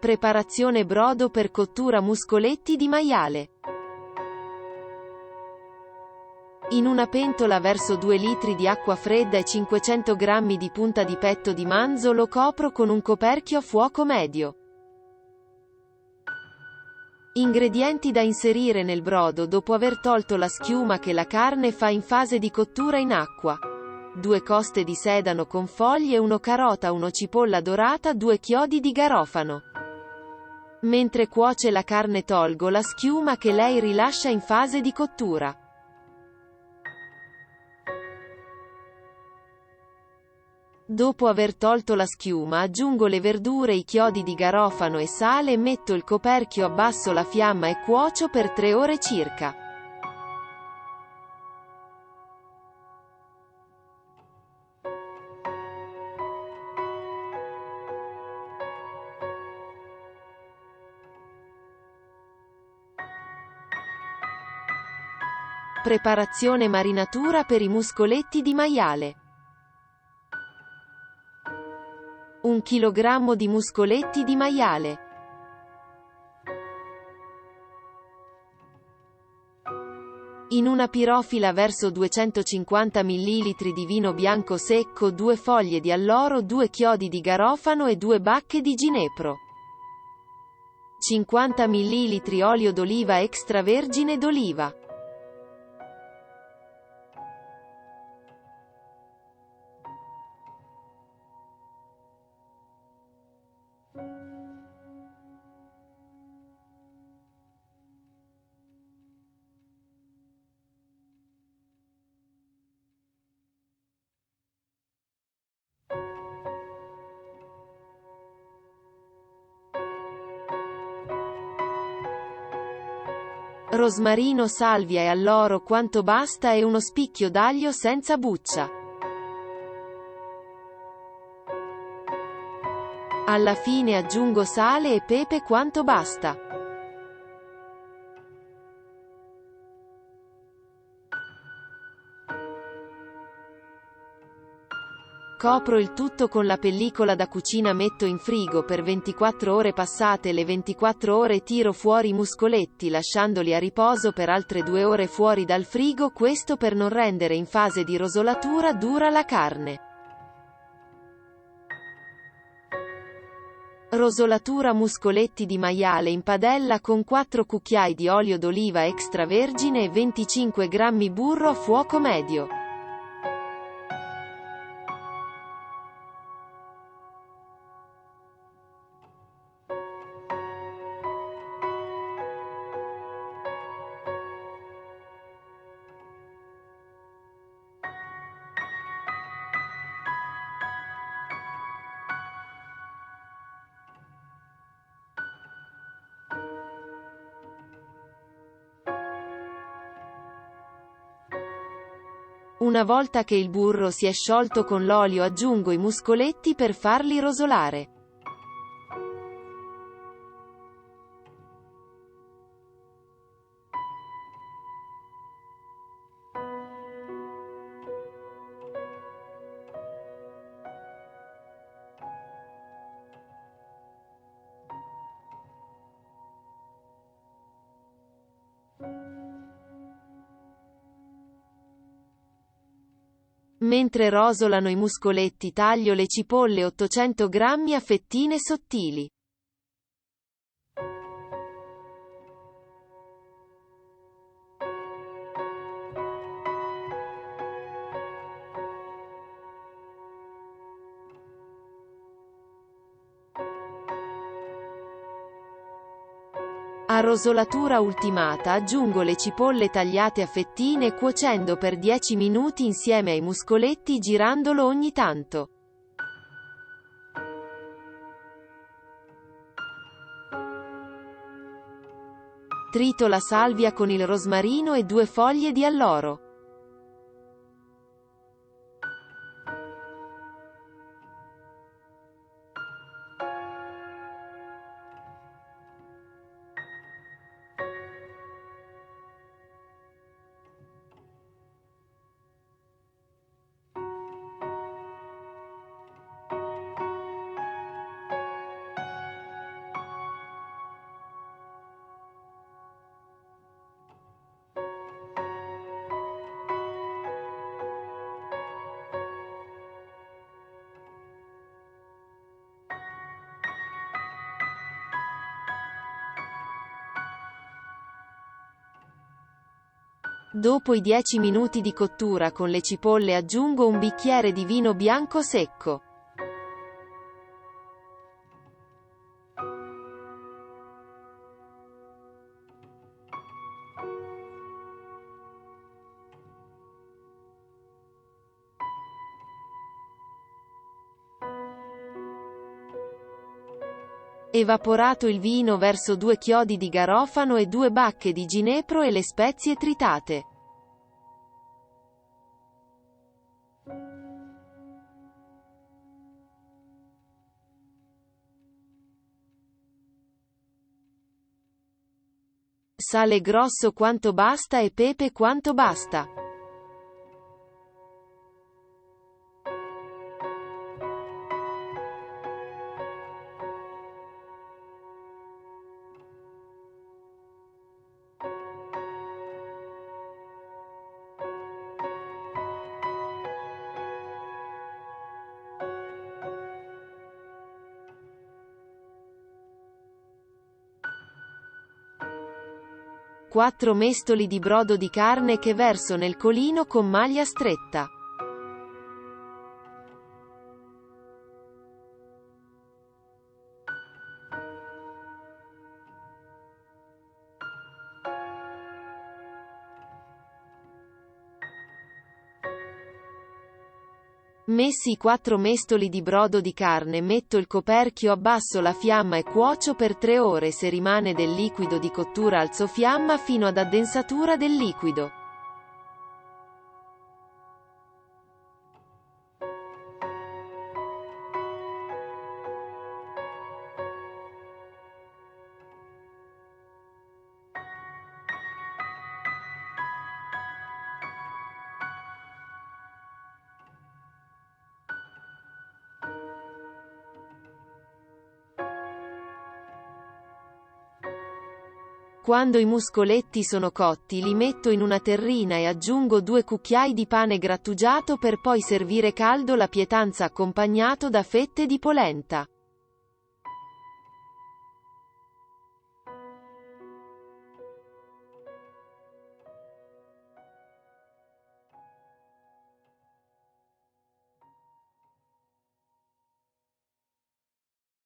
Preparazione brodo per cottura muscoletti di maiale. In una pentola verso 2 litri di acqua fredda e 500 g di punta di petto di manzo, lo copro con un coperchio a fuoco medio. Ingredienti da inserire nel brodo dopo aver tolto la schiuma che la carne fa in fase di cottura in acqua. 2 coste di sedano con foglie, 1 carota, 1 cipolla dorata, 2 chiodi di garofano. Mentre cuoce la carne tolgo la schiuma che lei rilascia in fase di cottura. Dopo aver tolto la schiuma aggiungo le verdure, i chiodi di garofano e sale, metto il coperchio, abbasso la fiamma e cuocio per 3 ore circa. Preparazione marinatura per i muscoletti di maiale. 1 kg di muscoletti di maiale. In una pirofila verso 250 ml di vino bianco secco, 2 foglie di alloro, 2 chiodi di garofano e 2 bacche di ginepro. 50 ml olio d'oliva extravergine d'oliva. Rosmarino, salvia e alloro quanto basta e uno spicchio d'aglio senza buccia. Alla fine aggiungo sale e pepe quanto basta. Copro il tutto con la pellicola da cucina, metto in frigo per 24 ore. Passate le 24 ore tiro fuori i muscoletti lasciandoli a riposo per altre 2 ore fuori dal frigo, questo per non rendere in fase di rosolatura dura la carne. Rosolatura muscoletti di maiale in padella con 4 cucchiai di olio d'oliva extravergine e 25 g burro a fuoco medio. Una volta che il burro si è sciolto con l'olio aggiungo i muscoletti per farli rosolare. Mentre rosolano i muscoletti taglio le cipolle 800 g a fettine sottili. A rosolatura ultimata aggiungo le cipolle tagliate a fettine cuocendo per 10 minuti insieme ai muscoletti girandolo ogni tanto. Trito la salvia con il rosmarino e 2 foglie di alloro. Dopo i 10 minuti di cottura con le cipolle aggiungo un bicchiere di vino bianco secco. Evaporato il vino verso 2 chiodi di garofano e 2 bacche di ginepro e le spezie tritate. Sale grosso quanto basta e pepe quanto basta. Quattro mestoli di brodo di carne che verso nel colino con maglia stretta. Messi i 4 mestoli di brodo di carne, metto il coperchio, abbasso la fiamma e cuocio per 3 ore. Se rimane del liquido di cottura alzo fiamma fino ad addensatura del liquido. Quando i muscoletti sono cotti li metto in una terrina e aggiungo 2 cucchiai di pane grattugiato per poi servire caldo la pietanza accompagnato da fette di polenta.